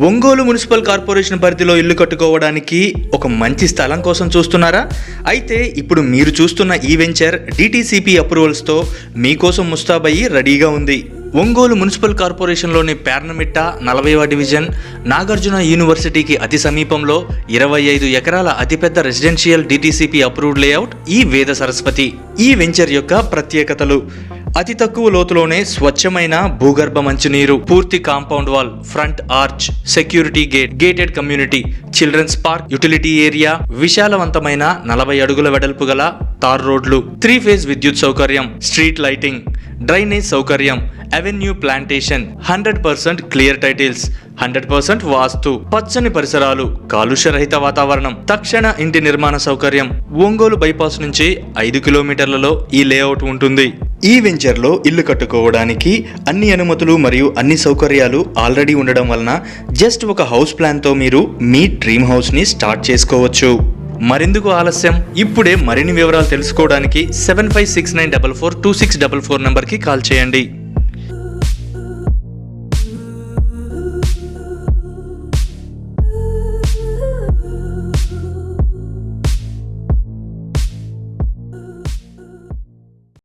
Ongole municipal corporation పరిధిలో ఇల్లు కట్టుకోవడానికి ఒక మంచి స్థలం కోసం చూస్తున్నారా? అయితే ఇప్పుడు మీరు చూస్తున్న ఈ వెంచర్ DTCP అప్రూవల్స్తో మీకోసం ముస్తాబయ్యి రెడీగా ఉంది. ఒంగోలు మున్సిపల్ కార్పొరేషన్లోని పేర్నమిట్ట 40వ డివిజన్ నాగార్జున యూనివర్సిటీకి అతి సమీపంలో 25 ఎకరాల అతిపెద్ద రెసిడెన్షియల్ DTCP అప్రూవ్డ్ లేఅవుట్ ఈ వేద సరస్వతి. ఈ వెంచర్ యొక్క ప్రత్యేకతలు: అతి తక్కువ లోతులోనే స్వచ్ఛమైన భూగర్భ మంచినీరు, పూర్తి compound wall, front arch, security gate, gated community, children's park, utility area, విశాలవంతమైన 40 అడుగుల వెడల్పు గల తార్ రోడ్లు, 3 ఫేజ్ విద్యుత్ సౌకర్యం, స్ట్రీట్ లైటింగ్, డ్రైనేజ్ సౌకర్యం, అవెన్యూ ప్లాంటేషన్, 100% క్లియర్ టైటిల్స్, 100% వాస్తు, పచ్చని పరిసరాలు, కాలుష్యరహిత వాతావరణం, తక్షణ ఇంటి నిర్మాణ సౌకర్యం. ఒంగోలు బైపాస్ నుంచి 5 కిలోమీటర్లలో ఈ లేఅవుట్ ఉంటుంది. ఈ వెంచర్లో ఇల్లు కట్టుకోవడానికి అన్ని అనుమతులు మరియు అన్ని సౌకర్యాలు ఆల్రెడీ ఉండడం వలన జస్ట్ ఒక హౌస్ ప్లాన్తో మీరు మీ డ్రీమ్ హౌస్ని స్టార్ట్ చేసుకోవచ్చు. మరెందుకు ఆలస్యం? ఇప్పుడే మరిన్ని వివరాలు తెలుసుకోవడానికి 7569442644 నంబర్కి కాల్ చేయండి.